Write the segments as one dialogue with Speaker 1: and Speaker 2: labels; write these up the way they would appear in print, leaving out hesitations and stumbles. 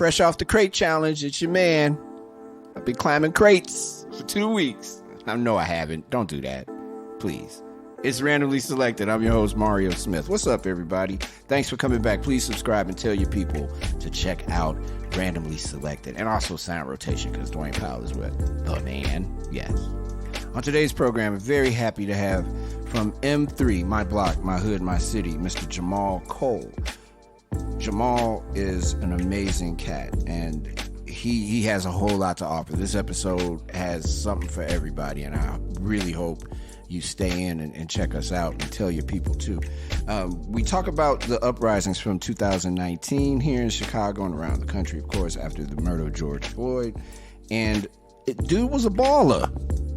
Speaker 1: Fresh off the crate challenge, it's your man. I've been climbing crates for 2 weeks. No, I haven't. Don't do that. Please. It's Randomly Selected. I'm your host, Mario Smith. What's up, everybody? Thanks for coming back. Please subscribe and tell your people to check out Randomly Selected. And also Sound Rotation, because Dwayne Powell is with the man. Yes. On today's program, I'm very happy to have from M3, My Block, My Hood, My City, Mr. Jahmal Cole. Jahmal is an amazing cat, and he has a whole lot to offer. This episode has something for everybody, and I really hope you stay in and check us out and tell your people too. We talk about the uprisings from 2019 here in Chicago and around the country, of course, after the murder of George Floyd. And dude was a baller.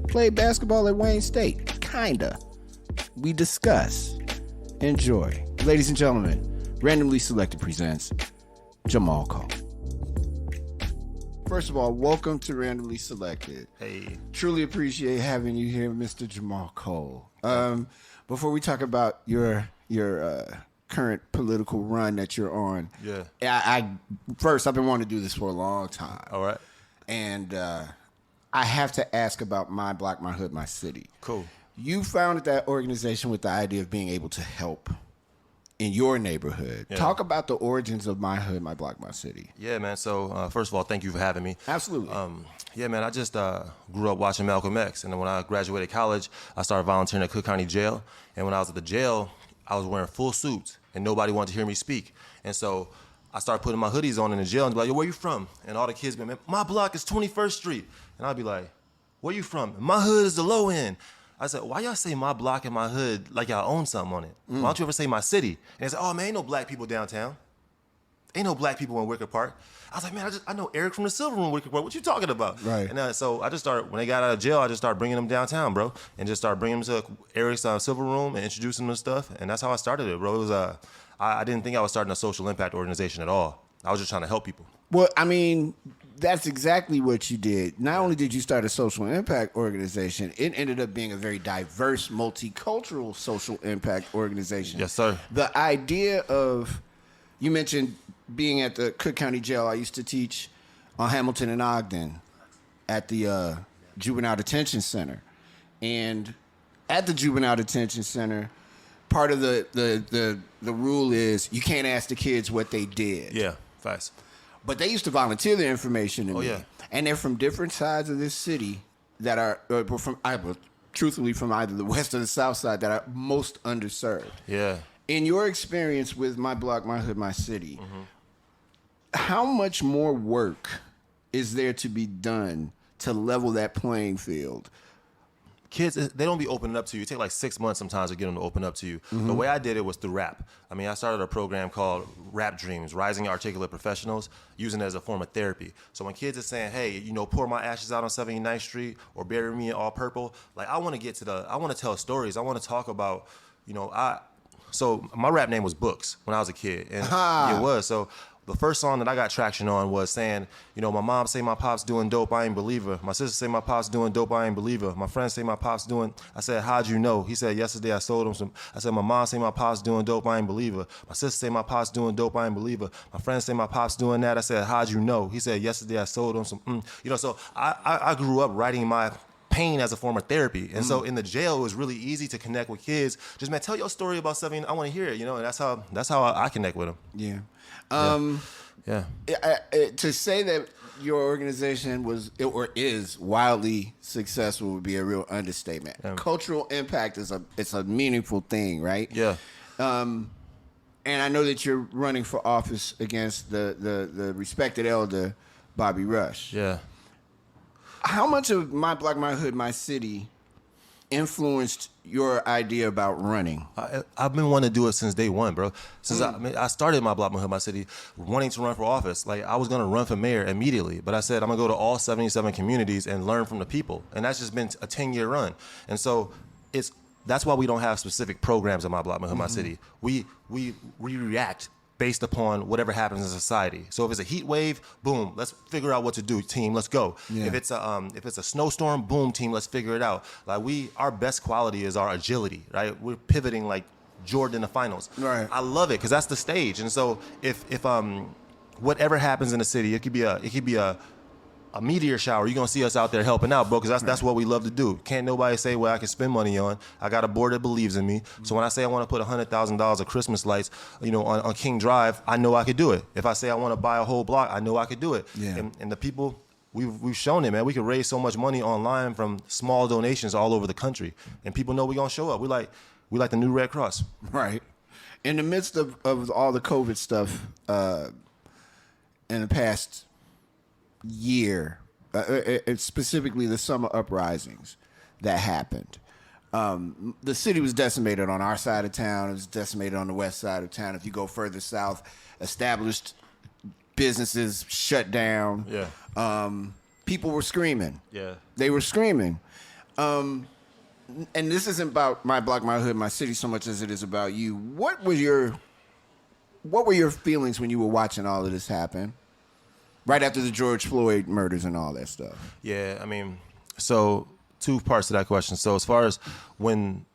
Speaker 1: Played basketball at Wayne State. Kinda. We discuss. Enjoy. Ladies and gentlemen, Randomly Selected presents Jahmal Cole. First of all, welcome to Randomly Selected.
Speaker 2: Hey.
Speaker 1: Truly appreciate having you here, Mr. Jahmal Cole. Before we talk about your current political run that you're on, I've been wanting to do this for a long time.
Speaker 2: All right.
Speaker 1: And I have to ask about My Block, My Hood, My City.
Speaker 2: Cool.
Speaker 1: You founded that organization with the idea of being able to help in your neighborhood. Yeah. Talk about the origins of My Hood, My Block, My City.
Speaker 2: Yeah, man. So, first of all, thank you for having me.
Speaker 1: Absolutely.
Speaker 2: Yeah, man, I just grew up watching Malcolm X. And then when I graduated college, I started volunteering at Cook County Jail. And when I was at the jail, I was wearing full suits, and nobody wanted to hear me speak. And so I started putting my hoodies on in the jail and be like, yo, where you from? And all the kids be like, my block is 21st Street. And I'd be like, where you from? My hood is the low end. I said, why y'all say my block and my hood like y'all own something on it? Why don't you ever say my city? And they said, oh, man, ain't no black people downtown. Ain't no black people in Wicker Park. I was like, man, I know Eric from the Silver Room, Wicker Park. What you talking about? Right. And so I just started, when they got out of jail, I just started bringing them downtown, bro. And just started bringing them to Eric's Silver Room and introducing them to stuff. And that's how I started it, bro. It was, I didn't think I was starting a social impact organization at all. I was just trying to help people.
Speaker 1: Well, I mean, that's exactly what you did. Not only did you start a social impact organization, it ended up being a very diverse, multicultural social impact organization.
Speaker 2: Yes, sir.
Speaker 1: The idea of, you mentioned being at the Cook County Jail. I used to teach on Hamilton and Ogden at the Juvenile Detention Center. And at the Juvenile Detention Center, part of the rule is you can't ask the kids what they did.
Speaker 2: Yeah, facts.
Speaker 1: But they used to volunteer their information to me.
Speaker 2: Yeah.
Speaker 1: And they're from different sides of this city that are, truthfully, from either the west or the south side that are most underserved.
Speaker 2: Yeah.
Speaker 1: In your experience with My Block, My Hood, My City, how much more work is there to be done to level that playing field?
Speaker 2: Kids, they don't be opening up to you. It takes like 6 months sometimes to get them to open up to you. The way I did it was through rap. I mean, I started a program called Rap Dreams, Rising Articulate Professionals, using it as a form of therapy. So when kids are saying, hey, pour my ashes out on 79th Street or bury me in all purple, like I want to tell stories. I want to talk about, so my rap name was Books when I was a kid. And it was. So the first song that I got traction on was saying, my mom say my pop's doing dope, I ain't believe her. My sister say my pop's doing dope, I ain't believe her. My friends say my pop's doing, I said, how'd you know? He said, yesterday I sold him some. I said, my mom say my pop's doing dope, I ain't believe her. My sister say my pop's doing dope, I ain't believe her. My friends say my pop's doing that. I said, how'd you know? He said, yesterday I sold him some. So I grew up writing my pain as a form of therapy. And so in the jail, it was really easy to connect with kids. Just, man, tell your story about something. I want to hear it, and that's how I connect with them.
Speaker 1: Yeah.
Speaker 2: Yeah.
Speaker 1: To say that your organization was or is wildly successful would be a real understatement. Cultural impact is a meaningful thing, right?
Speaker 2: Yeah.
Speaker 1: And I know that you're running for office against the respected elder, Bobby Rush.
Speaker 2: Yeah.
Speaker 1: How much of My Block, My Hood, My City influenced your idea about running?
Speaker 2: I've been wanting to do it since day one, bro. Since I started My Block, My Hood, My City, wanting to run for office. Like, I was going to run for mayor immediately, but I said I'm going to go to all 77 communities and learn from the people. And that's just been a 10-year run. And so that's why we don't have specific programs at My Block, My Hood, My City. We react based upon whatever happens in society. So if it's a heat wave, boom, let's figure out what to do, team, let's go. Yeah. If it's a snowstorm, boom, team, let's figure it out. Like, our best quality is our agility, right? We're pivoting like Jordan in the finals.
Speaker 1: Right.
Speaker 2: I love it because that's the stage. And so if whatever happens in the city, it could be a meteor shower. You're gonna see us out there helping out, bro, because that's what we love to do. Can't nobody say what I can spend money on. I got a board that believes in me. So when I say I want to put $100,000 of Christmas lights, on King Drive, I know I could do it. If I say I want to buy a whole block, I know I could do it.
Speaker 1: Yeah.
Speaker 2: And the people, we've shown it, man. We can raise so much money online from small donations all over the country, and people know we're gonna show up. We like the new Red Cross.
Speaker 1: Right. In the midst of all the COVID stuff in the past year, specifically the summer uprisings that happened, the city was decimated on our side of town. It was decimated on the west side of town. If you go further south, established businesses shut down.
Speaker 2: Yeah.
Speaker 1: People were screaming.
Speaker 2: Yeah.
Speaker 1: They were screaming. And this isn't about my block, my hood, my city so much as it is about you. What were your feelings when you were watching all of this happen? Right after the George Floyd murders and all that stuff.
Speaker 2: Yeah, I mean, so 2 parts to that question. So as far as when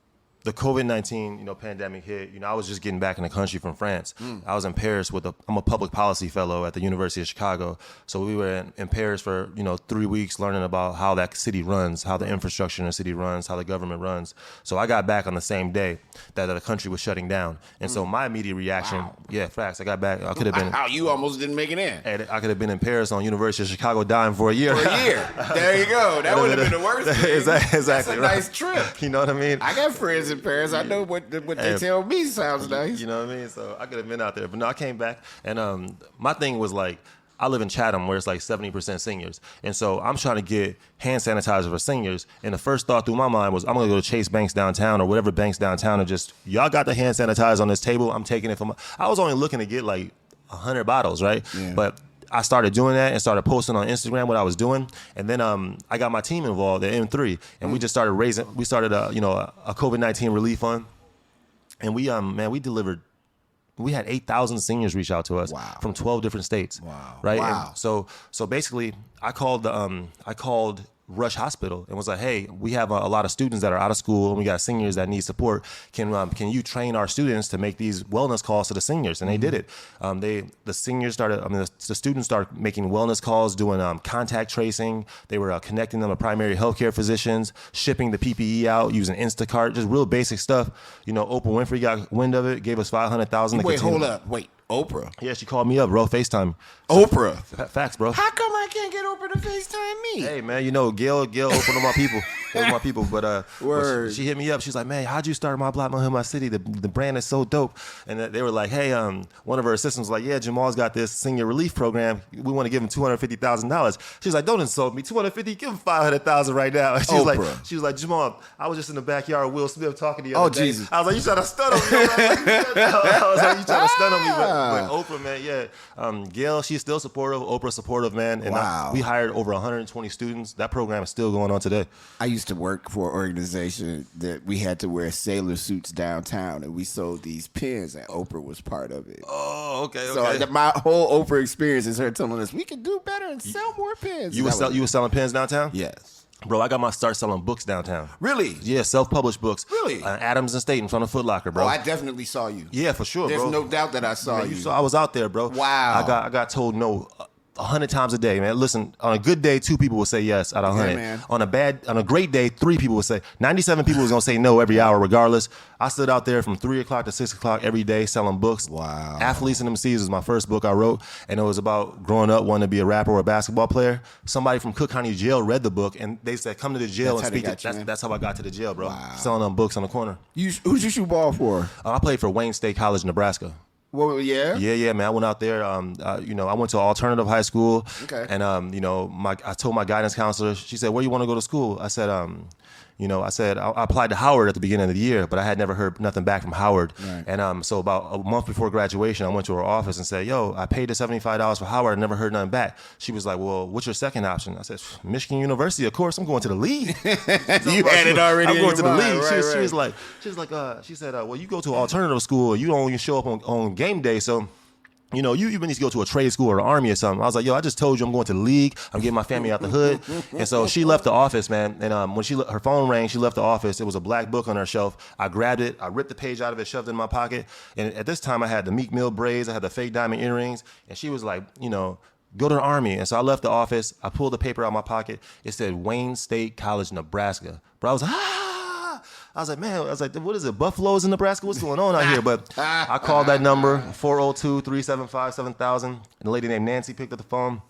Speaker 2: the COVID-19, pandemic hit, I was just getting back in the country from France. I was in Paris I'm a public policy fellow at the University of Chicago. So we were in Paris for, 3 weeks learning about how that city runs, how the infrastructure in the city runs, how the government runs. So I got back on the same day that the country was shutting down. And so my immediate reaction, yeah, facts. I got back. I could have been.
Speaker 1: Wow, you almost didn't make it in.
Speaker 2: I could have been in Paris on University of Chicago dying for a year.
Speaker 1: There you go. That would have been the worst thing.
Speaker 2: Exactly.
Speaker 1: That's a nice trip.
Speaker 2: You know what I mean?
Speaker 1: I got friends in Paris. I know what they tell me sounds nice.
Speaker 2: You know what I mean? So I could have been out there. But no, I came back. And my thing was like, I live in Chatham where it's like 70% seniors. And so I'm trying to get hand sanitizer for seniors. And the first thought through my mind was, I'm going to go to Chase Banks downtown or whatever banks downtown and just, y'all got the hand sanitizer on this table. I'm taking it from I was only looking to get like 100 bottles, right? Yeah. But I started doing that and started posting on Instagram what I was doing. And then I got my team involved at M3. And we just started we started a COVID-19 relief fund. And we delivered. We had 8,000 seniors reach out to us from 12 different states. Wow. Right.
Speaker 1: Wow.
Speaker 2: And so basically, I called Rush Hospital and was like, hey, we have a lot of students that are out of school and we got seniors that need support. Can you train our students to make these wellness calls to the seniors? And they did it. The students started making wellness calls, doing contact tracing. They were connecting them to primary healthcare physicians, shipping the PPE out, using Instacart, just real basic stuff. Oprah Winfrey got wind of it, gave us $500,000.
Speaker 1: Wait, hold up. Wait. Oprah?
Speaker 2: Yeah, she called me up, bro. FaceTime.
Speaker 1: Oprah?
Speaker 2: Facts, bro.
Speaker 1: How come I can't get Oprah to FaceTime me?
Speaker 2: Hey, man, Gail opened on my people. But she hit me up. She's like, man, how'd you start My Block, My Hood, My City? The brand is so dope. And they were like, hey, one of her assistants was like, yeah, Jahmal's got this senior relief program. We want to give him $250,000. She's like, don't insult me. $250, give him $500,000 right now. She was like, Jahmal, I was just in the backyard with Will Smith talking to you. Oh, Jesus. I was like, you trying to stun on me? I was like, you trying to stun on me? But Oprah, man, yeah. Gail, she's still supportive. Oprah supportive, man. And we hired over 120 students. That program is still going on today.
Speaker 1: I used to work for an organization that we had to wear sailor suits downtown, and we sold these pins, and Oprah was part of it.
Speaker 2: Oh, okay.
Speaker 1: So my whole Oprah experience is her telling us we can do better and sell more pins.
Speaker 2: You were selling pins downtown?
Speaker 1: Yes.
Speaker 2: Bro, I got my start selling books downtown.
Speaker 1: Really?
Speaker 2: Yeah, self-published books.
Speaker 1: Really?
Speaker 2: Adams and State in front of Foot Locker, bro.
Speaker 1: Oh, I definitely saw you.
Speaker 2: Yeah, for sure,
Speaker 1: There's
Speaker 2: bro.
Speaker 1: no doubt that I saw you.
Speaker 2: I was out there, bro.
Speaker 1: Wow.
Speaker 2: I got told no 100 times a day, man. Listen, on a good day, 2 people will say yes out of 100.
Speaker 1: Man.
Speaker 2: On a great day, 3 people will say. 97 people was gonna say no every hour, regardless. I stood out there from 3 o'clock to 6 o'clock every day selling books.
Speaker 1: Wow.
Speaker 2: Athletes and MCs was my first book I wrote, and it was about growing up wanting to be a rapper or a basketball player. Somebody from Cook County Jail read the book, and they said, "Come to the jail and speak." That's how I got to the jail, bro. Wow. Selling books on the corner.
Speaker 1: Who'd you shoot ball for?
Speaker 2: I played for Wayne State College, Nebraska.
Speaker 1: Well, yeah?
Speaker 2: Yeah, man. I went out there. I went to alternative high school.
Speaker 1: Okay.
Speaker 2: And, I told my guidance counselor, she said, where you want to go to school? I said, I applied to Howard at the beginning of the year, but I had never heard nothing back from Howard. Right. And so about a month before graduation, I went to her office and said, yo, I paid the $75 for Howard. I never heard nothing back. She was like, well, what's your second option? I said, Michigan University, of course. I'm going to the league.
Speaker 1: You had it already.
Speaker 2: I'm going to the league. She said, well, you go to alternative school. You don't even show up on game day. So you know, you even need to go to a trade school or the army or something. I was like, yo, I just told you I'm going to the league. I'm getting my family out the hood. And so she left the office, man. And when her phone rang, she left the office. It was a black book on her shelf. I grabbed it. I ripped the page out of it, shoved it in my pocket. And at this time, I had the Meek Mill braids. I had the fake diamond earrings. And she was like, you know, go to the army. And so I left the office. I pulled the paper out of my pocket. It said Wayne State College, Nebraska. But I was like, I was like, man, what is it, Buffaloes in Nebraska? What's going on out here? But I called that number, 402-375-7000. And a lady named Nancy picked up the phone.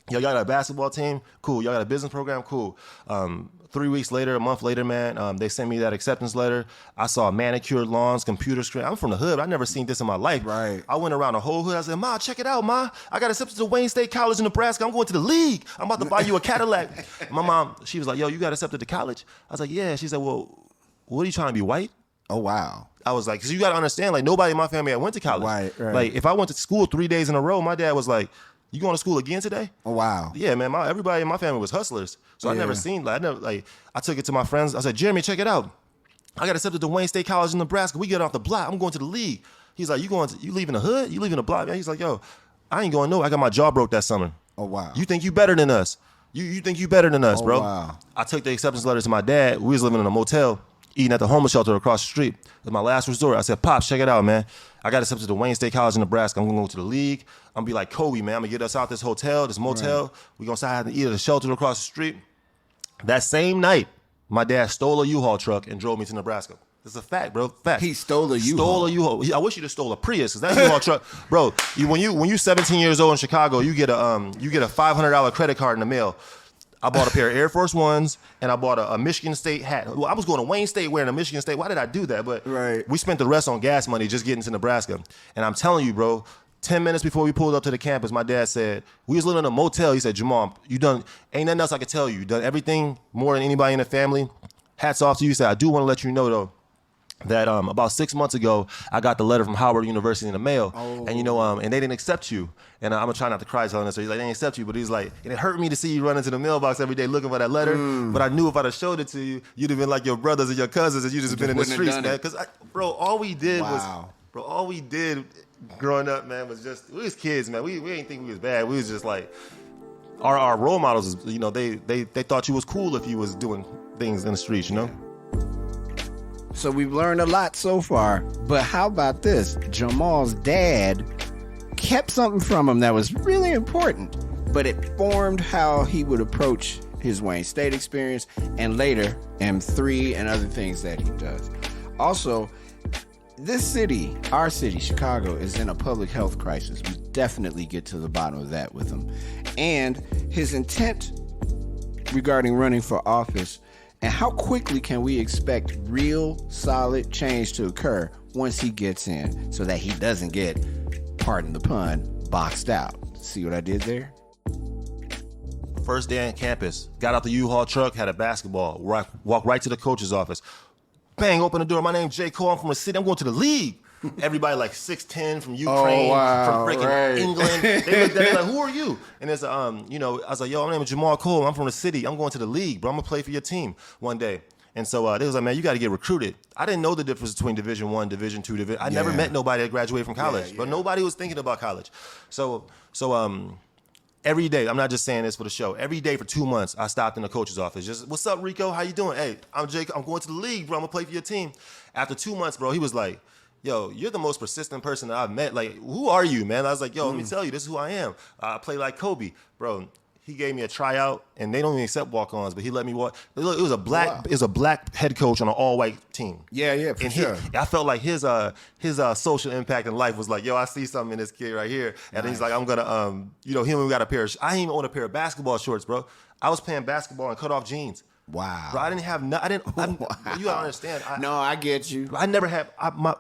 Speaker 2: Yo, y'all got a basketball team? Cool. Y'all got a business program? Cool. 3 weeks later, a month later, man, they sent me that acceptance letter. I saw manicured lawns, computer screen. I'm from the hood. I never seen this in my life.
Speaker 1: Right.
Speaker 2: I went around the whole hood. I said, Ma, check it out, Ma. I got accepted to Wayne State College in Nebraska. I'm going to the league. I'm about to buy you a Cadillac. My mom, she was like, yo, you got accepted to college? I was like, yeah. She said, well, what are you trying to be, white?
Speaker 1: Oh, wow.
Speaker 2: I was like, because you got to understand, like, nobody in my family went to college.
Speaker 1: Right.
Speaker 2: Like, if I went to school 3 days in a row, my dad was like, you going to school again today?
Speaker 1: Oh, wow.
Speaker 2: Yeah, man. Everybody in my family was hustlers. So I never seen, I took it to my friends. I said, Jeremy, check it out. I got accepted to Wayne State College in Nebraska. We get off the block. I'm going to the league. He's like, you leaving the hood? You leaving the block? He's like, yo, I ain't going nowhere. I got my jaw broke that summer.
Speaker 1: Oh, wow.
Speaker 2: You think you better than us? You think you better than us, bro?
Speaker 1: Wow.
Speaker 2: I took the acceptance letter to my dad. We was living in a motel, eating at the homeless shelter across the street. It was my last resort. I said, Pops, check it out, man. I got accepted to Wayne State College in Nebraska. I'm going to go to the league. I'm going to be like Kobe, man. I'm going to get us out this hotel, this motel. Right. We're going to start having to eat at the shelter across the street. That same night, my dad stole a U-Haul truck and drove me to Nebraska. It's a fact, bro. Fact.
Speaker 1: He stole a U-Haul.
Speaker 2: Stole a U-Haul. I wish you'd have stole a Prius, because that U-Haul truck, bro. When you 17 years old in Chicago, you get a $500 credit card in the mail. I bought a pair of Air Force Ones, and I bought a Michigan State hat. Well, I was going to Wayne State wearing a Michigan State. Why did I do that? But we spent the rest on gas money just getting to Nebraska. And I'm telling you, bro, 10 minutes before we pulled up to the campus, my dad said, we was living in a motel. He said, Jahmal, you done, ain't nothing else I could tell you. You done everything more than anybody in the family. Hats off to you. He said, I do want to let you know, though, that about 6 months ago, I got the letter from Howard University in the mail. Oh. And, and they didn't accept you. And I'm going to try not to cry telling this. So he's like, they didn't accept you. But he's like, and it hurt me to see you run into the mailbox every day looking for that letter. But I knew if I'd have showed it to you, you'd have been like your brothers and your cousins, and you'd just been in the streets, man. Because, bro, all we did growing up, man, was just, we was kids, man. We didn't think we was bad. We was just like, our role models, they thought you was cool if you was doing things in the streets, you know?
Speaker 1: So we've learned a lot so far, but how about this? Jahmal's dad kept something from him that was really important, but it formed how he would approach his Wayne State experience and later M3 and other things that he does. Also, this city, our city, Chicago, is in a public health crisis. We definitely get to the bottom of that with him. And his intent regarding running for office, and how quickly can we expect real, solid change to occur once he gets in so that he doesn't get, pardon the pun, boxed out? See what I did there?
Speaker 2: First day on campus, got out the U-Haul truck, had a basketball, walked right to the coach's office. Bang, open the door. My name's J. Cole. I'm from the city. I'm going to the league. Everybody like 6'10", from Ukraine, from freaking England. They looked at me like, who are you? And it's I was like, yo, my name is Jahmal Cole. I'm from the city. I'm going to the league, bro. I'm gonna play for your team one day. And so they was like, man, you got to get recruited. I didn't know the difference between Division I, Division II, Division. I never met nobody that graduated from college, but nobody was thinking about college. So every day, I'm not just saying this for the show. Every day for 2 months, I stopped in the coach's office. Just, what's up, Rico? How you doing? Hey, I'm Jake. I'm going to the league, bro. I'm gonna play for your team. After 2 months, bro, he was like, yo, you're the most persistent person that I've met. Like, who are you, man? I was like, yo, let me tell you, this is who I am. I play like Kobe. Bro, he gave me a tryout, and they don't even accept walk-ons, but he let me walk. It was a black head coach on an all-white team.
Speaker 1: Yeah, for sure.
Speaker 2: I felt like his social impact in life was like, yo, I see something in this kid right here. And then he's like, I'm going to, he only got a pair of, I didn't even own a pair of basketball shorts, bro. I was playing basketball in cut-off jeans.
Speaker 1: Wow.
Speaker 2: Bro, I didn't have, wow. You gotta understand.
Speaker 1: I get you.
Speaker 2: I never had,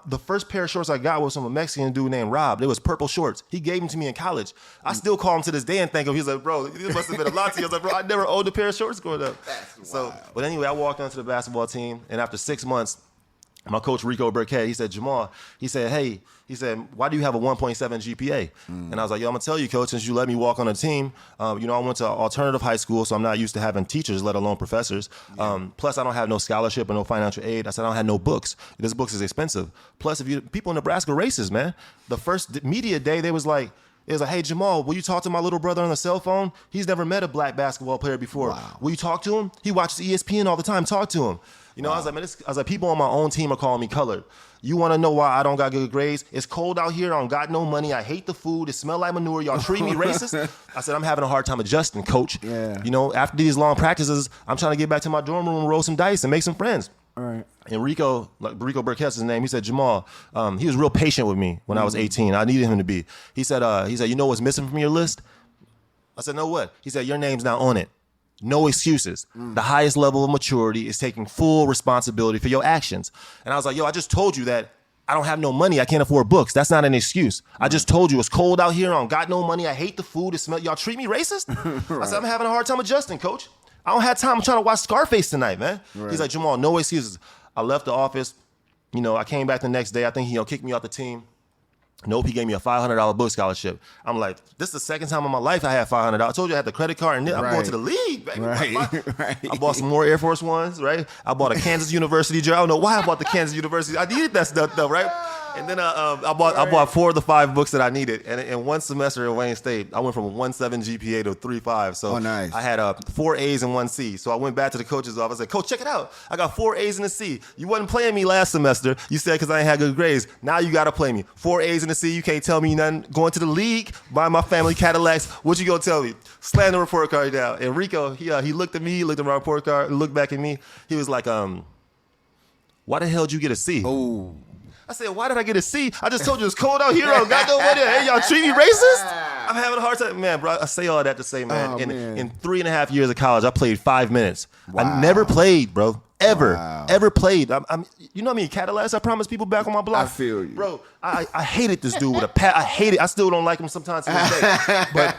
Speaker 2: the first pair of shorts I got was from a Mexican dude named Rob. They was purple shorts. He gave them to me in college. I still call him to this day and thank him. He's like, bro, this must have been a lot to you. I was like, bro, I never owned a pair of shorts growing up.
Speaker 1: That's
Speaker 2: so,
Speaker 1: wild.
Speaker 2: But anyway, I walked onto the basketball team, and after 6 months, My coach, Rico Burkett, he said, Jahmal, he said, hey, he said, why do you have a 1.7 GPA? And I was like, yo, I'm going to tell you, coach, since you let me walk on a team, I went to alternative high school, so I'm not used to having teachers, let alone professors. Plus, I don't have no scholarship or no financial aid. I said, I don't have no books. This books is expensive. Plus, people in Nebraska racist, man. The first media day, it was like, hey, Jahmal, will you talk to my little brother on the cell phone? He's never met a black basketball player before. Wow. Will you talk to him? He watches ESPN all the time. Talk to him. Wow. I was like, man, I was like, people on my own team are calling me colored. You want to know why I don't got good grades? It's cold out here. I don't got no money. I hate the food. It smell like manure. Y'all treat me racist. I said, I'm having a hard time adjusting, coach. Yeah. After these long practices, I'm trying to get back to my dorm room and roll some dice and make some friends. All right. And Rico Burkett's his name. He said, Jahmal, he was real patient with me when I was 18. I needed him to be. He said, you know what's missing from your list? I said, no, what? He said, your name's not on it. No excuses. The highest level of maturity is taking full responsibility for your actions. And I was like, yo, I just told you that I don't have no money. I can't afford books. That's not an excuse. I just told you it's cold out here. I don't got no money. I hate the food. It smells. Y'all treat me racist? Right. I said, I'm having a hard time adjusting, coach. I don't have time. I'm trying to watch Scarface tonight, man. Right. He's like, Jahmal, no excuses. I left the office. I came back the next day. I think he kicked me off the team. Nope, he gave me a $500 book scholarship. I'm like, this is the second time in my life I had $500. I told you I had the credit card, and I'm going to the league, baby. Right. I bought some more Air Force Ones, right? I bought a Kansas University jersey. I don't know why I bought the Kansas University. I needed that stuff, though, right? And then I bought 4 of the 5 books that I needed. And in one semester at Wayne State, I went from a 1.7 GPA to a 3.5. So nice. I had 4 A's and 1 C. So I went back to the coach's office. I said, Coach, check it out. I got 4 A's and a C. You wasn't playing me last semester. You said because I ain't had good grades. Now you got to play me. 4 A's and a C. You can't tell me nothing. Going to the league, buying my family Cadillacs. What you going to tell me? Slam the report card down. And Rico, he looked at me, looked at my report card, looked back at me. He was like, why the hell did you get a C?
Speaker 1: Oh.
Speaker 2: I said, why did I get a C? I just told you it's cold out here. I don't got no money. Hey, y'all treat me racist? I'm having a hard time. Man, bro, I say all that to say, man, in 3.5 years of college, I played 5 minutes. Wow. I never played, bro. Ever played. You know how many Cadillacs I promised people back on my block?
Speaker 1: I feel you.
Speaker 2: Bro, I hated this dude with a pat. I hate it. I still don't like him sometimes to this day. But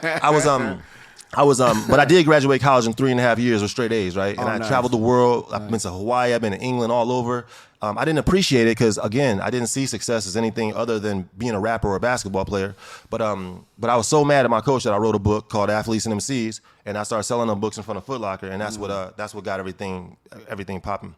Speaker 2: but I did graduate college in 3.5 years with straight A's, right? And I traveled the world. I've been to Hawaii. I've been to England, all over. I didn't appreciate it because, again, I didn't see success as anything other than being a rapper or a basketball player. But I was so mad at my coach that I wrote a book called Athletes and MCs, and I started selling them books in front of Foot Locker, and that's what got everything popping.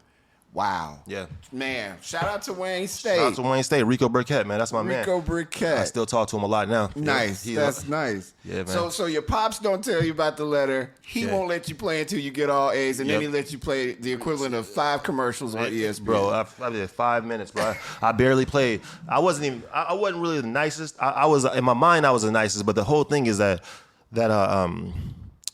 Speaker 1: Wow.
Speaker 2: Yeah.
Speaker 1: Man, shout out to Wayne State.
Speaker 2: Shout out to Wayne State. Rico Burkett, man. That's my man.
Speaker 1: Rico Burkett.
Speaker 2: I still talk to him a lot now.
Speaker 1: Nice. That's nice.
Speaker 2: Yeah, man.
Speaker 1: So your pops don't tell you about the letter. He won't let you play until you get all A's, and then he lets you play the equivalent of 5 commercials on ESPN.
Speaker 2: Bro, I did 5 minutes, bro. I barely played. I wasn't really the nicest. I was, in my mind, I was the nicest, but the whole thing is that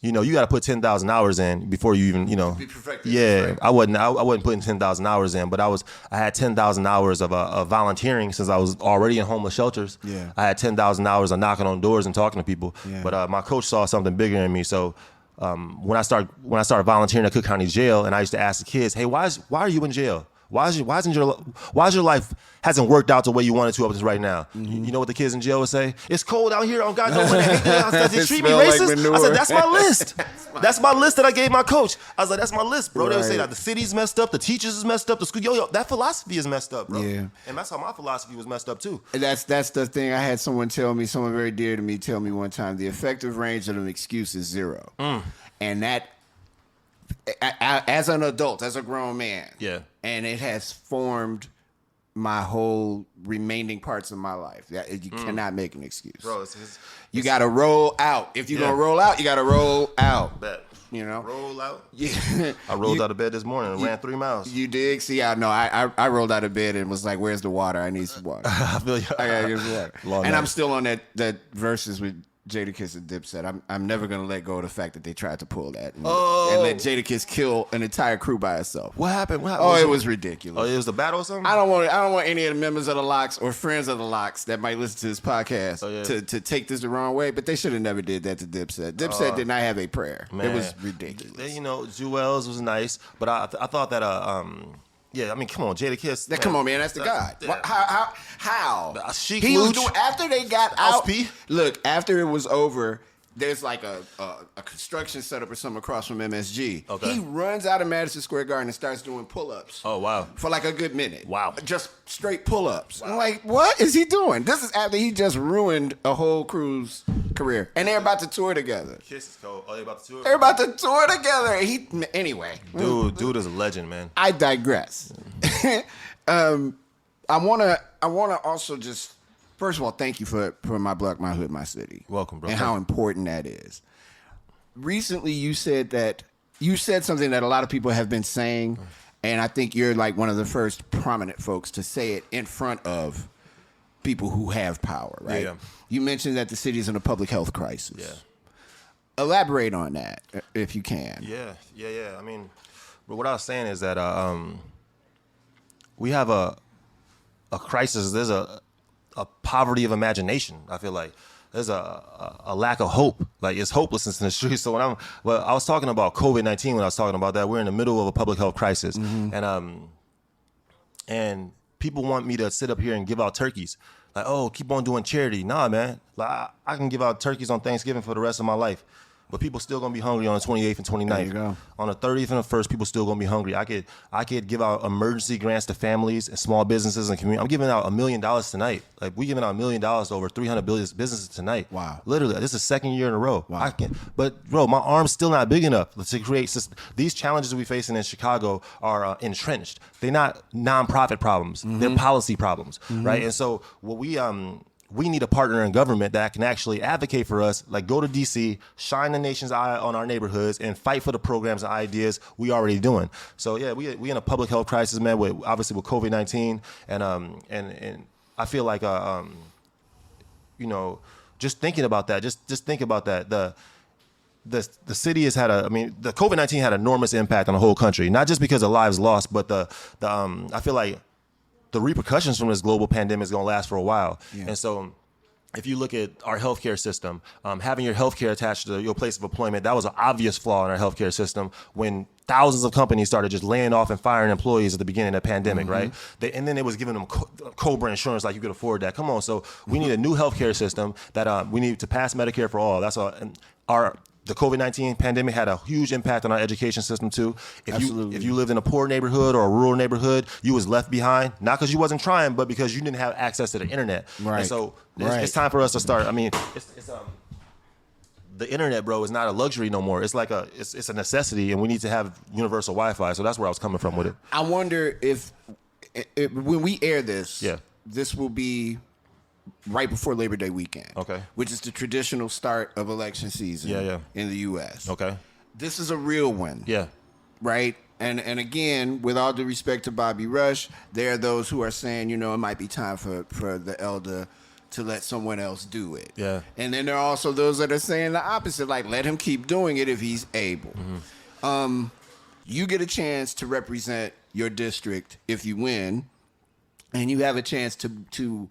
Speaker 2: you got to put 10,000 hours in before you even,
Speaker 1: be perfected.
Speaker 2: Yeah,
Speaker 1: right.
Speaker 2: I wasn't putting 10,000 hours in, but I had 10,000 hours of volunteering since I was already in homeless shelters.
Speaker 1: Yeah.
Speaker 2: I had 10,000 hours of knocking on doors and talking to people. Yeah. But my coach saw something bigger in me, so when I started volunteering at Cook County Jail, and I used to ask the kids, "Hey, why are you in jail? Why is your life hasn't worked out the way you wanted to up to right now?" Mm-hmm. You know what the kids in jail would say? It's cold out here. I don't got no money. Does he treat me racist? I said, that's my list. That's my list that I gave my coach. I was like, that's my list, bro. Right. They would say that the city's messed up, the teachers is messed up, the school. Yo, that philosophy is messed up, bro. Yeah. And that's how my philosophy was messed up too.
Speaker 1: And that's the thing. I had someone very dear to me tell me one time, the effective range of an excuse is 0. And that, as an adult, as a grown man, and it has formed my whole remaining parts of my life. You cannot make an excuse.
Speaker 2: Bro,
Speaker 1: you got to roll out. If you're going to roll out, you got to roll out.
Speaker 2: Bet. Roll out?
Speaker 1: Yeah.
Speaker 2: I rolled out of bed this morning and ran 3 miles.
Speaker 1: You dig? See, I rolled out of bed and was like, where's the water? I need some water.
Speaker 2: I feel you.
Speaker 1: I got to get some water. And I'm still on that verses with Jadakiss and Dipset. I'm never gonna let go of the fact that they tried to pull that and let Jadakiss kill an entire crew by itself.
Speaker 2: What happened?
Speaker 1: Oh, it was ridiculous.
Speaker 2: Oh, it was a battle or something?
Speaker 1: I don't want any of the members of the Locks or friends of the Locks that might listen to this podcast to take this the wrong way, but they should have never did that to Dipset. Dipset did not have a prayer. Man. It was ridiculous.
Speaker 2: Jewels was nice, but I thought that yeah, I mean, come on, Jadakiss.
Speaker 1: Come on, man, that's the guy. How?
Speaker 2: He
Speaker 1: was doing after they got out. Look, after it was over, there's like a construction setup or something across from MSG.
Speaker 2: Okay.
Speaker 1: He runs out of Madison Square Garden and starts doing pull-ups.
Speaker 2: Oh, wow.
Speaker 1: For like a good minute.
Speaker 2: Wow.
Speaker 1: Just straight pull-ups. Wow. I'm like, what is he doing? This is after he just ruined a whole crew's career. And they're about to tour together.
Speaker 2: Kiss is cold. Oh, they about to tour?
Speaker 1: They're about to tour together. Anyway.
Speaker 2: Dude is a legend, man.
Speaker 1: I digress. I wanna also just, first of all, thank you for my block, my hood, my city.
Speaker 2: Welcome, bro.
Speaker 1: And how important that is. Recently, you said something that a lot of people have been saying, and I think you're like one of the first prominent folks to say it in front of people who have power, right?
Speaker 2: Yeah.
Speaker 1: You mentioned that the city is in a public health crisis.
Speaker 2: Yeah.
Speaker 1: Elaborate on that, if you can.
Speaker 2: Yeah. I mean, but what I was saying is that we have a crisis. There's a poverty of imagination. I feel like there's a lack of hope. Like, it's hopelessness in the streets. So I was talking about COVID-19 when I was talking about that. We're in the middle of a public health crisis, and people want me to sit up here and give out turkeys. Like, oh, keep on doing charity. Nah, man. Like, I can give out turkeys on Thanksgiving for the rest of my life. But people still gonna be hungry on the 28th and 29th.
Speaker 1: There you go.
Speaker 2: On the 30th and the 1st, people still gonna be hungry. I could give out emergency grants to families and small businesses and community. I'm giving out $1 million tonight. Like, we giving out $1 million to over 300 businesses tonight.
Speaker 1: Wow.
Speaker 2: Literally, this is the second year in a row.
Speaker 1: Wow.
Speaker 2: But bro, my arm's still not big enough to create these challenges we facing in Chicago are entrenched. They're not nonprofit problems. They're policy problems, right? And so what we need a partner in government that can actually advocate for us, like go to DC, shine the nation's eye on our neighborhoods, and fight for the programs and ideas we already doing. So yeah, we in a public health crisis, man. Obviously with COVID-19, and I feel like just thinking about that, just think about that. The city has had the COVID-19 had enormous impact on the whole country, not just because of lives lost, but I feel like the repercussions from this global pandemic is going to last for a while. Yeah. And so if you look at our healthcare system, having your healthcare attached to your place of employment, that was an obvious flaw in our healthcare system when thousands of companies started just laying off and firing employees at the beginning of the pandemic, right? And then it was giving them COBRA insurance like you could afford that. Come on. So we need a new healthcare system that we need to pass Medicare for all. That's the COVID-19 pandemic had a huge impact on our education system too. If you lived in a poor neighborhood or a rural neighborhood, you was left behind, not because you wasn't trying, but because you didn't have access to the internet.
Speaker 1: Right.
Speaker 2: And so it's time for us to start. I mean, the internet, bro, is not a luxury no more. It's like it's a necessity, and we need to have universal Wi-Fi. So that's where I was coming from with it.
Speaker 1: I wonder if when we air this, this will be right before Labor Day weekend.
Speaker 2: Okay.
Speaker 1: Which is the traditional start of election season in the U.S.
Speaker 2: Okay.
Speaker 1: This is a real one.
Speaker 2: Yeah.
Speaker 1: Right? And again, with all due respect to Bobby Rush, there are those who are saying, it might be time for the elder to let someone else do it.
Speaker 2: Yeah.
Speaker 1: And then there are also those that are saying the opposite, like let him keep doing it if he's able. You get a chance to represent your district if you win, and you have a chance to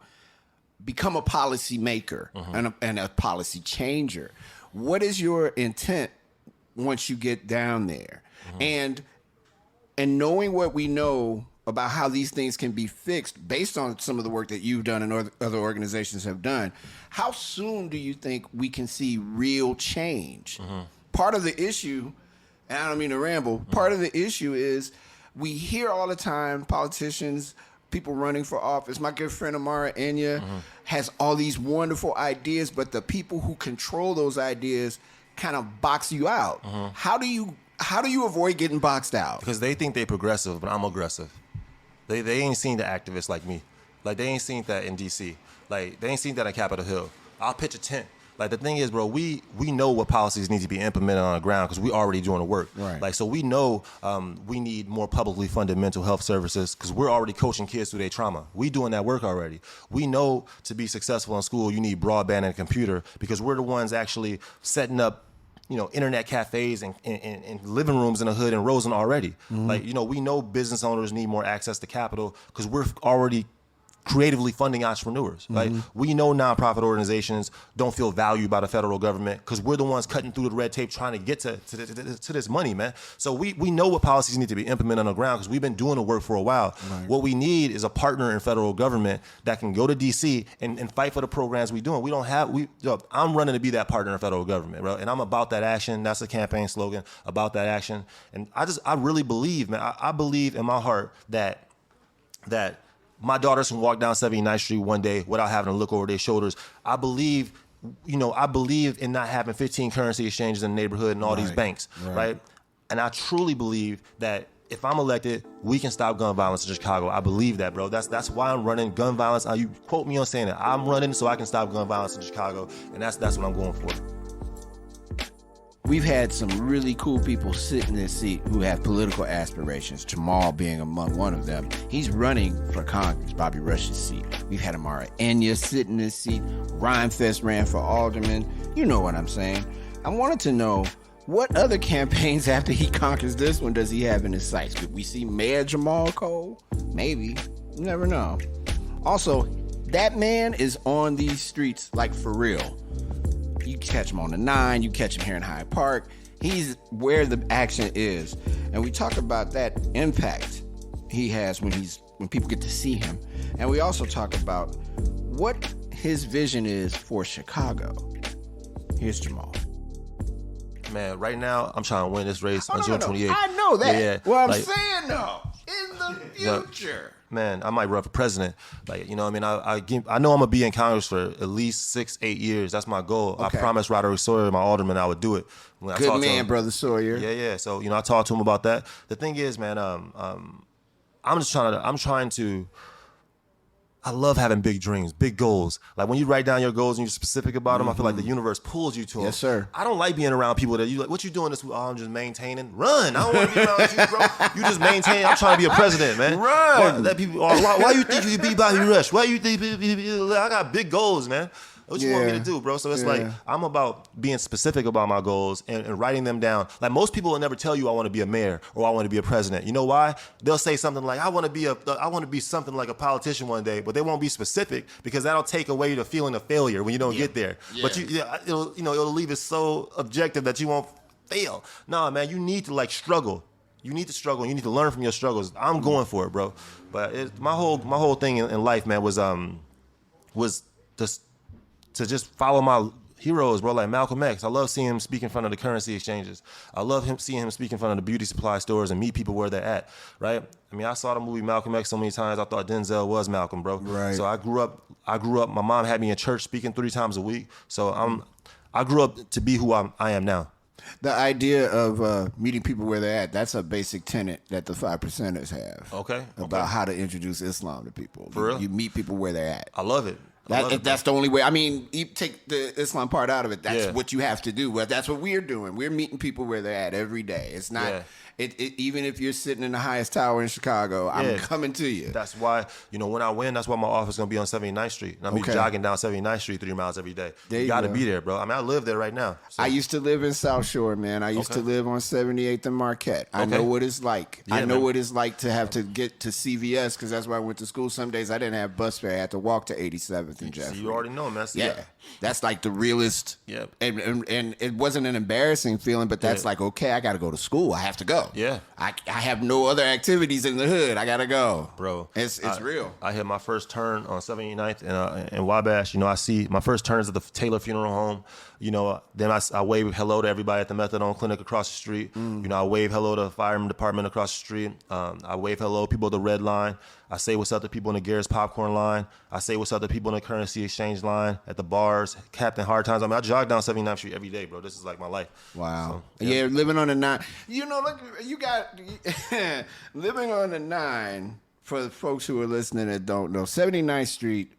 Speaker 1: become a policy maker and a policy changer. What is your intent once you get down there? And knowing what we know about how these things can be fixed based on some of the work that you've done and other organizations have done, how soon do you think we can see real change? Part of the issue, and I don't mean to ramble, part of the issue is we hear all the time politicians, people running for office. My good friend Amara Enya has all these wonderful ideas, but the people who control those ideas kind of box you out. How do you avoid getting boxed out?
Speaker 2: Because they think they progressive, but I'm aggressive. They ain't seen the activists like me. Like, they ain't seen that in DC. Like, they ain't seen that in Capitol Hill. I'll pitch a tent. Like, the thing is, bro, we know what policies need to be implemented on the ground because we already doing the work.
Speaker 1: Right.
Speaker 2: Like, so we know we need more publicly funded mental health services because we're already coaching kids through their trauma. We doing that work already. We know to be successful in school, you need broadband and a computer because we're the ones actually setting up, internet cafes and living rooms in the hood in Roseland already. Like, we know business owners need more access to capital because we're already creatively funding entrepreneurs. Like we know nonprofit organizations don't feel valued by the federal government because we're the ones cutting through the red tape trying to get to this money, man. So we know what policies need to be implemented on the ground because we've been doing the work for a while. Right. What we need is a partner in federal government that can go to DC and fight for the programs we're doing. I'm running to be that partner in federal government, bro. And I'm about that action. That's the campaign slogan, about that action. And I really believe, man, I believe in my heart that my daughters can walk down 79th Street one day without having to look over their shoulders. I believe in not having 15 currency exchanges in the neighborhood and all these banks, right? And I truly believe that if I'm elected, we can stop gun violence in Chicago. I believe that, bro. That's why I'm running gun violence. You quote me on saying it. I'm running so I can stop gun violence in Chicago, and that's what I'm going for.
Speaker 1: We've had some really cool people sit in this seat who have political aspirations, Jahmal being among one of them. He's running for Congress, Bobby Rush's seat. We've had Amara Enya sit in this seat. Rhymefest ran for alderman. You know what I'm saying. I wanted to know, what other campaigns after he conquers this one does he have in his sights? Could we see Mayor Jahmal Cole? Maybe. You never know. Also, that man is on these streets like for real. You catch him on the 9, you catch him here in Hyde Park. He's where the action is. And we talk about that impact he has when people get to see him. And we also talk about what his vision is for Chicago. Here's Jahmal.
Speaker 2: Man, right now, I'm trying to win this race on June 28th.
Speaker 1: I know that.
Speaker 2: Yeah.
Speaker 1: Well, I'm saying, though, in the future.
Speaker 2: Man, I might run for president. Like, you know what I mean? I know I'm going to be in Congress for at least 6-8 years. That's my goal. Okay. I promised Roderick Sawyer, my alderman, I would do it.
Speaker 1: Good man, Brother Sawyer.
Speaker 2: Yeah. So, I talked to him about that. The thing is, man, I love having big dreams, big goals. Like when you write down your goals and you're specific about them, I feel like the universe pulls you to them.
Speaker 1: Yes, sir.
Speaker 2: I don't like being around people that you like, what you doing this week? Oh, I'm just maintaining. Run. I don't want to be around you, bro. You just maintain. I'm trying to be a president, man.
Speaker 1: Run.
Speaker 2: Why you think you be Bobby Rush? Why you think I got big goals, man? What you want me to do, bro? So it's like, I'm about being specific about my goals and writing them down. Like most people will never tell you I want to be a mayor or I want to be a president. You know why? They'll say something like, I want to be something like a politician one day, but they won't be specific because that'll take away the feeling of failure when you don't get there. Yeah. But it'll leave it so objective that you won't fail. No, man, you need to struggle. You need to struggle. You need to learn from your struggles. I'm going for it, bro. But my whole thing in life, man, was to just follow my heroes, bro, like Malcolm X. I love seeing him speak in front of the currency exchanges. I love seeing him speak in front of the beauty supply stores and meet people where they're at, right? I mean, I saw the movie Malcolm X so many times, I thought Denzel was Malcolm, bro.
Speaker 1: Right.
Speaker 2: So I grew up, my mom had me in church speaking 3 times a week. So I grew up to be who I am now.
Speaker 1: The idea of meeting people where they're at, that's a basic tenet that the 5%ers have.
Speaker 2: Okay.
Speaker 1: About how to introduce Islam to people.
Speaker 2: For real?
Speaker 1: You meet people where they're at.
Speaker 2: I love it.
Speaker 1: That's the only way. I mean, you take the Islam part out of it. That's what you have to do. But that's what we're doing. We're meeting people where they're at every day. It's not. Even if you're sitting in the highest tower in Chicago, I'm coming to you.
Speaker 2: That's why, when I win, that's why my office is going to be on 79th Street. And I'm going to be jogging down 79th Street 3 miles every day. You got to be there, bro. I mean, I live there right now. So.
Speaker 1: I used to live in South Shore, man. I used to live on 78th and Marquette. I know what it's like. Yeah, I know what it's like to have to get to CVS because that's where I went to school. Some days I didn't have bus fare. I had to walk to 87th and Jeffrey.
Speaker 2: So you already know, man.
Speaker 1: That's like the realest.
Speaker 2: Yeah.
Speaker 1: And it wasn't an embarrassing feeling, but that's like, okay, I got to go to school. I have to go.
Speaker 2: Yeah.
Speaker 1: I have no other activities in the hood. I gotta go,
Speaker 2: bro.
Speaker 1: It's real.
Speaker 2: I hit my first turn on 79th in Wabash. I see my first turn is at the Taylor Funeral Home. Then I wave hello to everybody at the methadone clinic across the street. I wave hello to the fireman department across the street. I wave hello to people at the Red Line. I say what's up to people in the Garrett's Popcorn line. I say what's up to people in the Currency Exchange line, at the bars, Captain Hard Times. I mean, I jog down 79th Street every day, bro. This is like my life.
Speaker 1: Wow. So, yeah, living on the 9. Look, you got living on the 9, for the folks who are listening that don't know, 79th Street,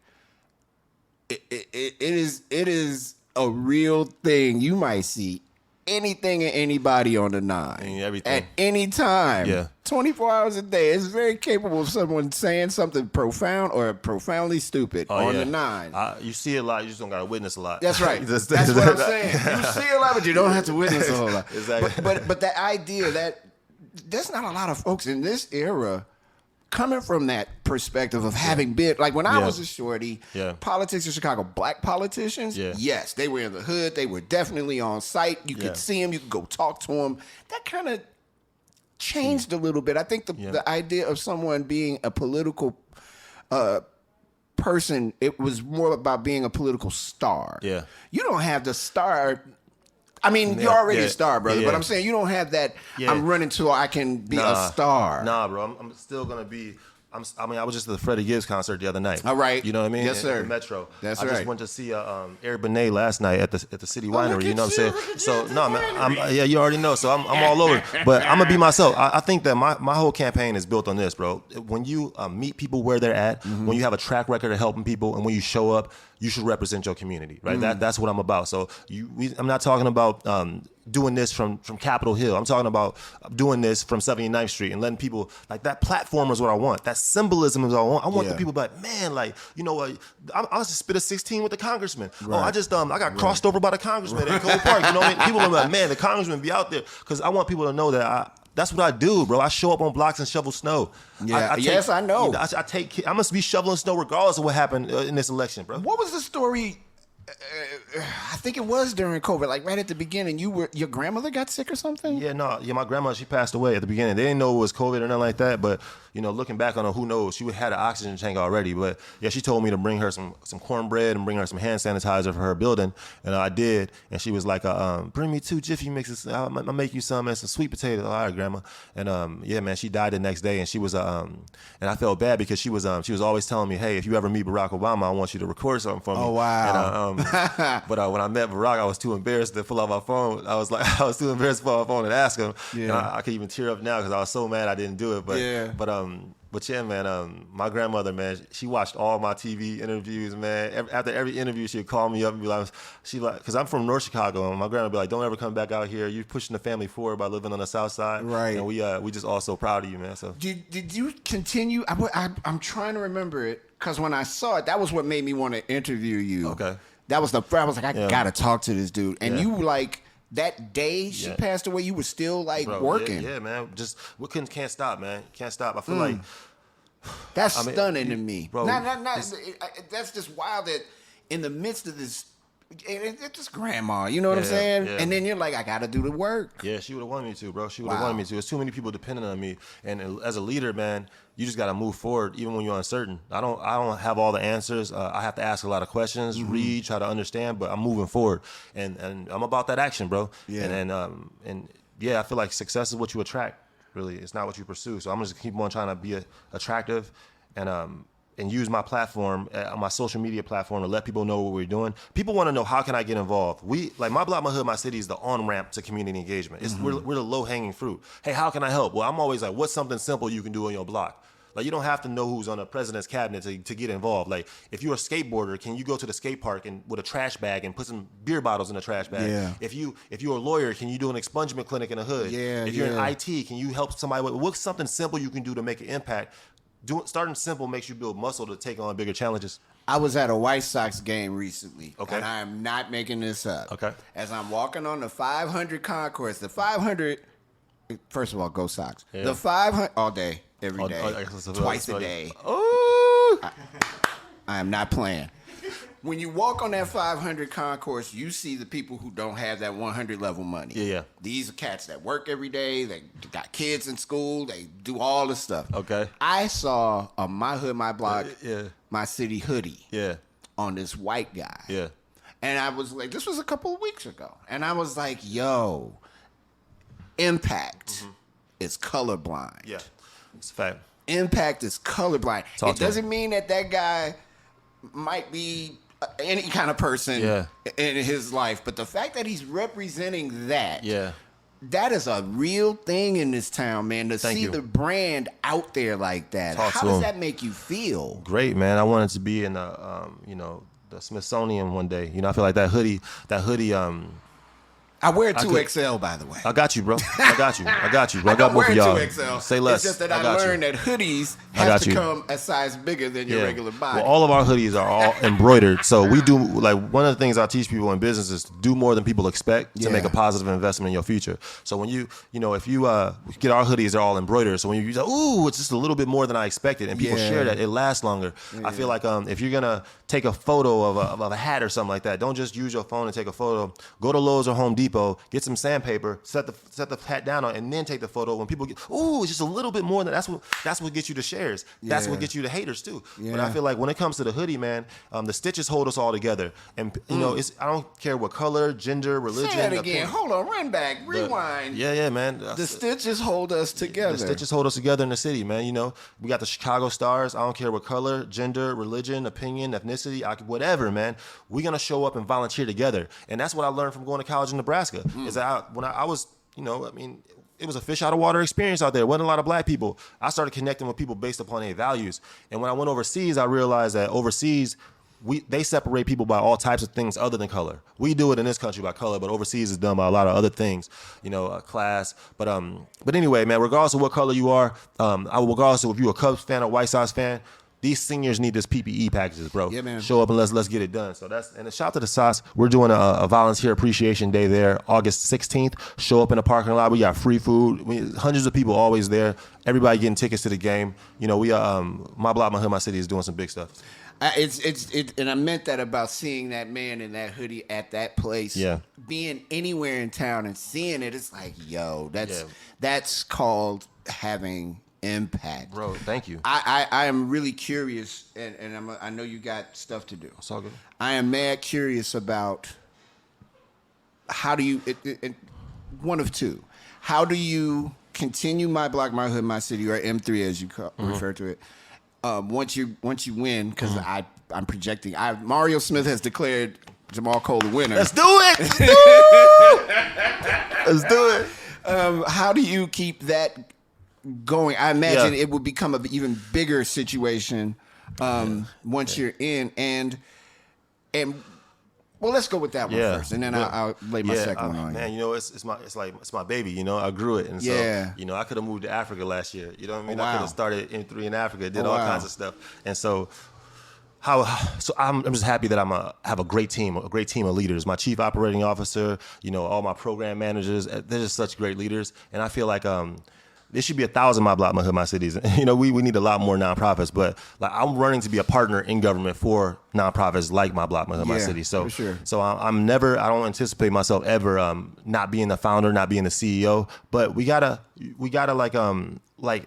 Speaker 1: it is a real thing. You might see anything and anybody on the 9.
Speaker 2: Everything.
Speaker 1: At any time.
Speaker 2: Yeah.
Speaker 1: 24 hours a day. It's very capable of someone saying something profound or profoundly stupid on the 9.
Speaker 2: You see a lot. You just don't got to witness a lot.
Speaker 1: That's right. That's what I'm saying. You see a lot, but you don't have to witness a whole lot.
Speaker 2: Exactly.
Speaker 1: But the idea that there's not a lot of folks in this era coming from that perspective of having been, like when I was a shorty,
Speaker 2: Yeah.
Speaker 1: politics in Chicago, black politicians, yes, they were in the hood. They were definitely on site. You could see them. You could go talk to them. That kind of changed a little bit. I think the idea of someone being a political person, it was more about being a political star.
Speaker 2: Yeah.
Speaker 1: You don't have the star. I mean, you're already a star, brother, but I'm saying you don't have that, I'm running till I can be a star.
Speaker 2: Nah, bro. I'm still going to be... I was just at the Freddie Gibbs concert the other night.
Speaker 1: All right.
Speaker 2: You know what I mean?
Speaker 1: Yes, sir.
Speaker 2: At the Metro.
Speaker 1: That's
Speaker 2: I
Speaker 1: right.
Speaker 2: just went to see Eric Benet last night at the City Winery. You know what I'm saying? So, no, man. You already know. So, I'm all over. But I'm going to be myself. I think that my whole campaign is built on this, bro. When you meet people where they're at, when you have a track record of helping people, and when you show up, you should represent your community, right? That's what I'm about. So, I'm not talking about doing this from Capitol Hill. I'm talking about doing this from 79th Street and letting people, like, that platform is what I want. That symbolism is what I want. I want the people to be like, man, like, you know what? I just spit a 16 with the congressman. Right. Oh, I got crossed over by the congressman at Cole Park. You know what I mean? People are like, man, the congressman be out there. Because I want people to know that that's what I do, bro. I show up on blocks and shovel snow.
Speaker 1: Yeah, yes, I know.
Speaker 2: I must be shoveling snow regardless of what happened in this election, bro.
Speaker 1: What was the story? I think it was during COVID, like right at the beginning. Your grandmother got sick or something?
Speaker 2: Yeah, my grandma, she passed away at the beginning. They didn't know it was COVID or nothing like that, but looking back on it, who knows? She had an oxygen tank already, but yeah, she told me to bring her some cornbread and bring her some hand sanitizer for her building, and I did. And she was like, "Bring me 2 Jiffy mixes. I'll make you some and some sweet potatoes." All right, grandma. And yeah, man, she died the next day, and she was and I felt bad because she was always telling me, "Hey, if you ever meet Barack Obama, I want you to record something for me."
Speaker 1: Oh wow.
Speaker 2: And, but when I met Barack, I was too embarrassed to pull out my phone. I was too embarrassed to pull out my phone and ask him. Yeah. And I could even tear up now because I was so mad I didn't do it. But yeah, man, my grandmother, man, she watched all my TV interviews, man. After every interview, she'd call me up and be like, because I'm from North Chicago, and my grandma would be like, "Don't ever come back out here. You're pushing the family forward by living on the South Side."
Speaker 1: Right.
Speaker 2: And we just all so proud of you, man. So
Speaker 1: did you continue? I'm trying to remember it because when I saw it, that was what made me want to interview you.
Speaker 2: Okay.
Speaker 1: That was I was like, I gotta talk to this dude. And you like that day she passed away, you were still like working.
Speaker 2: Yeah, man. Just can't stop, man. Can't stop. I feel like
Speaker 1: that's stunning to me,
Speaker 2: bro.
Speaker 1: That's just wild that in the midst of this, it's just grandma. You know what I'm saying? Yeah. And then you're like, I gotta do the work.
Speaker 2: Yeah, she would have wanted me to, bro. She would have wanted me to. There's too many people depending on me, and as a leader, man, you just gotta move forward even when you're uncertain. I don't have all the answers. I have to ask a lot of questions, read, try to understand, but I'm moving forward, and I'm about that action, bro. Yeah. And yeah, I feel like success is what you attract. Really, it's not what you pursue. So I'm just keep on trying to be attractive, and use my platform, my social media platform, to let people know what we're doing. People want to know, how can I get involved? Like My Block, My Hood, My City is the on-ramp to community engagement. We're the low-hanging fruit. Hey, how can I help? Well, I'm always like, what's something simple you can do on your block? Like, you don't have to know who's on the president's cabinet to get involved. Like, if you're a skateboarder, can you go to the skate park and with a trash bag and put some beer bottles in the trash bag? Yeah. If you're a lawyer, can you do an expungement clinic in the hood?
Speaker 1: Yeah.
Speaker 2: If you're in IT, can you help somebody what's something simple you can do to make an impact? Starting simple makes you build muscle to take on bigger challenges.
Speaker 1: I was at a White Sox game recently,
Speaker 2: okay,
Speaker 1: and I am not making this up.
Speaker 2: Okay.
Speaker 1: As I'm walking on the 500 concourse, the 500, first of all, go Sox. Yeah. The 500 all day, every day, twice a day.
Speaker 2: Oh,
Speaker 1: I am not playing. When you walk on that 500 concourse, you see the people who don't have that 100 level money.
Speaker 2: Yeah.
Speaker 1: These are cats that work every day. They got kids in school. They do all this stuff.
Speaker 2: Okay.
Speaker 1: I saw a My Hood, My Block, My City hoodie.
Speaker 2: Yeah.
Speaker 1: On this white guy.
Speaker 2: Yeah.
Speaker 1: And I was like, this was a couple of weeks ago. And I was like, yo, impact is colorblind.
Speaker 2: Yeah. It's a fact.
Speaker 1: Impact is colorblind. It doesn't mean that guy might be any kind of person in his life, but the fact that he's representing that, that is a real thing in this town, man. To see the brand out there like that, how does that make you feel?
Speaker 2: Great, man. I wanted to be in the Smithsonian one day. I feel like that hoodie.
Speaker 1: I wear 2XL, by the way.
Speaker 2: I got you, bro. I got you, bro.
Speaker 1: I
Speaker 2: got both
Speaker 1: wear
Speaker 2: of y'all.
Speaker 1: 2XL.
Speaker 2: Say less.
Speaker 1: It's just that I learned that hoodies have to come a size bigger than your regular body.
Speaker 2: Well, all of our hoodies are all embroidered. So we do, like, one of the things I teach people in business is to do more than people expect to make a positive investment in your future. So when if you get our hoodies, they're all embroidered. So when you say, ooh, it's just a little bit more than I expected, and people share that, it lasts longer. I feel like if you're gonna take a photo of a hat or something like that, don't just use your phone and take a photo. Go to Lowe's or Home Depot, get some sandpaper, set the hat down on, and then take the photo. When people get, ooh, it's just a little bit more than that's what gets you the shares. That's what gets you the haters too. But I feel like when it comes to the hoodie, man, the stitches hold us all together. And I don't care what color, gender, religion.
Speaker 1: Say that again. Hold on, run back, rewind.
Speaker 2: Yeah, man.
Speaker 1: The stitches hold us together.
Speaker 2: The stitches hold us together in the city, man. We got the Chicago Stars. I don't care what color, gender, religion, opinion, ethnicity, whatever, man. We're gonna show up and volunteer together. And that's what I learned from going to college in Nebraska. Is that when I was, it was a fish out of water experience out there. Wasn't a lot of black people. I started connecting with people based upon their values. And when I went overseas, I realized that overseas, they separate people by all types of things other than color. We do it in this country by color, but overseas is done by a lot of other things, class. But anyway, man, regardless of what color you are, regardless of if you're a Cubs fan or White Sox fan, these seniors need this PPE packages, bro.
Speaker 1: Yeah, man.
Speaker 2: Show up and let's get it done. So and a shout out to the Sox. We're doing a volunteer appreciation day there, August 16th. Show up in the parking lot. We got free food. Hundreds of people always there. Everybody getting tickets to the game. We My Block, My Hood, My City is doing some big stuff.
Speaker 1: And I meant that about seeing that man in that hoodie at that place.
Speaker 2: Yeah.
Speaker 1: Being anywhere in town and seeing it, it's like, yo, that's called having impact.
Speaker 2: Bro, thank you.
Speaker 1: I am really curious, and I know you got stuff to do.
Speaker 2: It's all good.
Speaker 1: I am mad curious about how do you, one of two, how do you continue My Block, My Hood, My City, or M3 as you refer to it, once you win, because I'm projecting. Mario Smith has declared Jahmal Cole the winner.
Speaker 2: Let's do it. Let's do it.
Speaker 1: How do you keep that going? I imagine it would become an even bigger situation once you're in. And well, let's go with that one first, and then I'll lay my second one on you.
Speaker 2: Man, it's my baby. I grew it, and so I could have moved to Africa last year. You know what I mean? I could have started M3 in Africa, did all kinds of stuff, and so. I'm just happy that I have a great team of leaders. My chief operating officer, all my program managers, they're just such great leaders, and I feel like there should be 1,000 My Block, My Hood, My Cities. We need a lot more nonprofits, but like I'm running to be a partner in government for nonprofits like My Block, My Hood, My City. So,
Speaker 1: for sure.
Speaker 2: So I don't anticipate myself ever not being the founder, not being the CEO. But we gotta like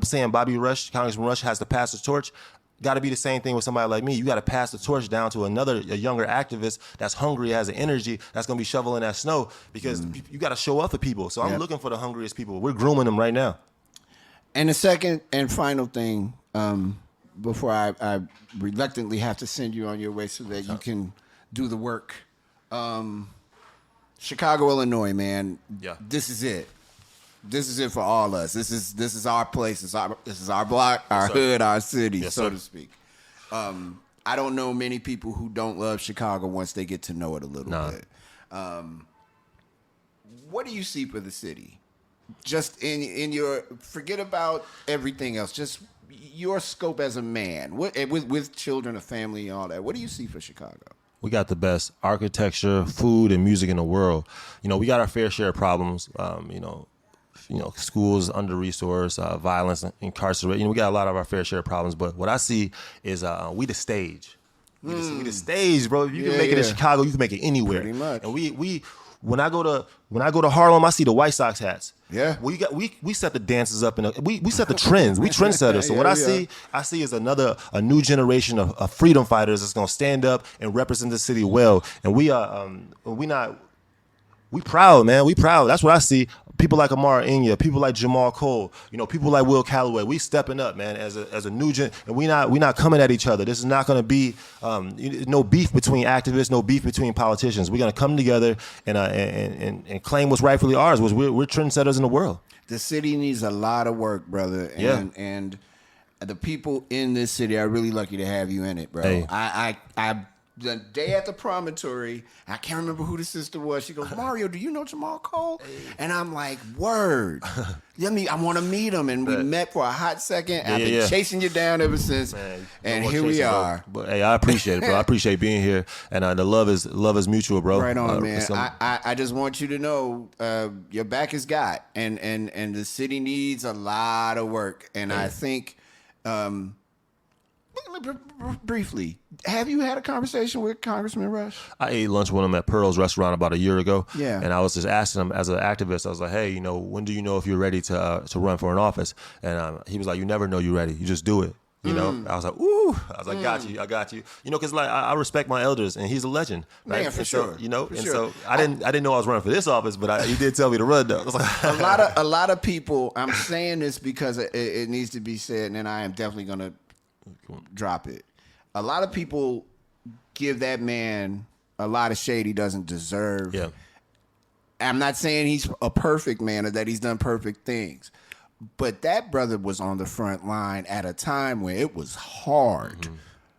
Speaker 2: saying Bobby Rush, Congressman Rush has to pass the torch. Got to be the same thing with somebody like me. You got to pass the torch down to a younger activist that's hungry, has the energy, that's going to be shoveling that snow, because you got to show up for people. So I'm looking for the hungriest people. We're grooming them right now.
Speaker 1: And the second and final thing, before I reluctantly have to send you on your way so that you can do the work. Chicago, Illinois, man.
Speaker 2: Yeah.
Speaker 1: This is it. This is it for all us. This is our place. This is our block, our hood, our city, so to speak. I don't know many people who don't love Chicago once they get to know it a little bit. What do you see for the city? Just in your, forget about everything else. Just your scope as a man, with children, a family, and all that. What do you see for Chicago?
Speaker 2: We got the best architecture, food, and music in the world. We got our fair share of problems. Schools under-resourced, violence, incarcerated. We got a lot of our fair share of problems. But what I see is we the stage. We the stage, bro. If you can make it in Chicago, you can make it anywhere.
Speaker 1: Pretty much.
Speaker 2: And we when I go to Harlem, I see the White Sox hats.
Speaker 1: Yeah.
Speaker 2: We set the dances up and we set the trends. We trendsetters. So what I see is a new generation of freedom fighters that's gonna stand up and represent the city well. And we proud, man. We proud. That's what I see. People like Amara Inya, people like Jahmal Cole, people like Will Calloway. We stepping up, man, as a new gen, and we not coming at each other. This is not going to be no beef between activists, no beef between politicians. We're going to come together and claim what's rightfully ours. We're trendsetters in the world.
Speaker 1: The city needs a lot of work, brother. And the people in this city are really lucky to have you in it, bro.
Speaker 2: Hey.
Speaker 1: I the day at the promontory. I can't remember who the sister was. She goes, Mario, do you know Jahmal Cole? And I'm like, word. I want to meet him. And we met for a hot second. I've been chasing you down ever since. Man, and here we are.
Speaker 2: Bro. But hey, I appreciate it, bro. I appreciate being here. And the love is mutual, bro.
Speaker 1: Right on, man. I just want you to know your back is got. And the city needs a lot of work. And I think... briefly, have you had a conversation with Congressman Rush?
Speaker 2: I ate lunch with him at Pearl's restaurant about a year ago.
Speaker 1: Yeah.
Speaker 2: And I was just asking him as an activist, I was like, hey, when do you know if you're ready to run for an office? And he was like, you never know you're ready. You just do it. You know, I was like, ooh. I was like, I got you. Because like I respect my elders, and he's a legend. Right?
Speaker 1: Man, for sure.
Speaker 2: So I didn't know I was running for this office, but he did tell me to run though. I was like,
Speaker 1: a lot of people. I'm saying this because it needs to be said, and then I am definitely gonna drop it. A lot of people give that man a lot of shade he doesn't deserve.
Speaker 2: Yeah.
Speaker 1: I'm not saying he's a perfect man or that he's done perfect things, but that brother was on the front line at a time when it was hard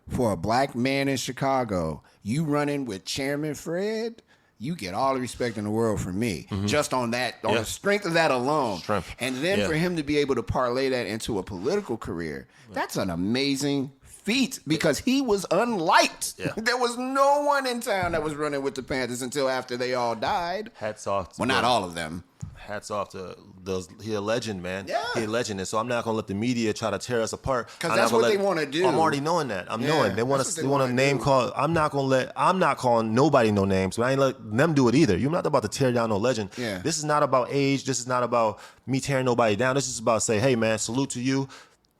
Speaker 1: for a black man in Chicago. You running with Chairman Fred, you get all the respect in the world from me. Just on that, on the strength of that alone. And then for him to be able to parlay that into a political career, that's an amazing feat because he was unliked. There was no one in town that was running with the Panthers until after they all died.
Speaker 2: Hats off.
Speaker 1: Well, not all of them.
Speaker 2: Hats off to those. He a legend, man.
Speaker 1: Yeah.
Speaker 2: He a legend. And so I'm not going to let the media try to tear us apart.
Speaker 1: Because that's what they want to do.
Speaker 2: I'm already knowing that. I'm knowing. They want to name call. I'm not calling nobody no names, but I ain't let them do it either. You're not about to tear down no legend.
Speaker 1: Yeah.
Speaker 2: This is not about age. This is not about me tearing nobody down. This is about say, hey, man, salute to you.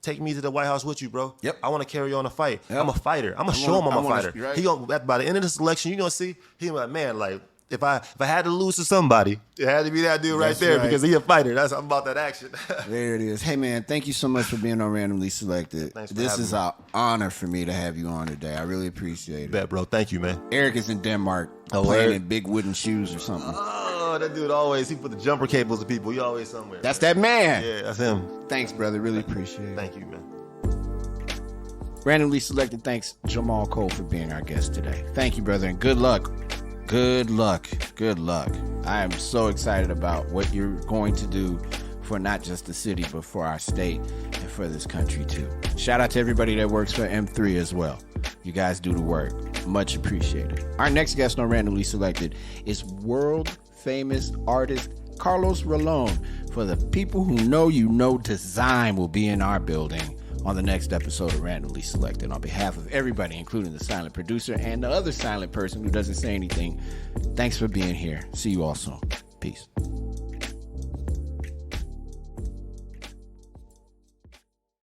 Speaker 2: Take me to the White House with you, bro.
Speaker 1: Yep.
Speaker 2: I want to carry on a fight. Yep. I'm a fighter. I'm going to show him I'm a fighter.
Speaker 1: Right.
Speaker 2: He gonna, by the end of this election, you're going to see, he like, man, like, if I had to lose to somebody, it had to be that dude right there because he a fighter. I'm about that action.
Speaker 1: There it is. Hey, man, thank you so much for being on Randomly Selected. This is an honor for me to have you on today. I really appreciate it.
Speaker 2: Bet, bro. Thank you, man.
Speaker 1: Eric is in Denmark playing in big wooden shoes or something.
Speaker 2: Oh, that dude he put the jumper cables to people. He always somewhere.
Speaker 1: That's that man.
Speaker 2: Yeah, that's him.
Speaker 1: Thanks, brother. Really appreciate it.
Speaker 2: Thank you, man.
Speaker 1: Randomly Selected thanks Jahmal Cole for being our guest today. Thank you, brother, and good luck. Good luck. Good luck. I am so excited about what you're going to do for not just the city, but for our state and for this country, too. Shout out to everybody that works for M3 as well. You guys do the work. Much appreciated. Our next guest on Randomly Selected is world-famous artist Carlos Rolón. For the people who know design will be in our building on the next episode of Randomly Selected. On behalf of everybody, including the silent producer and the other silent person who doesn't say anything, thanks for being here. See you all soon. Peace.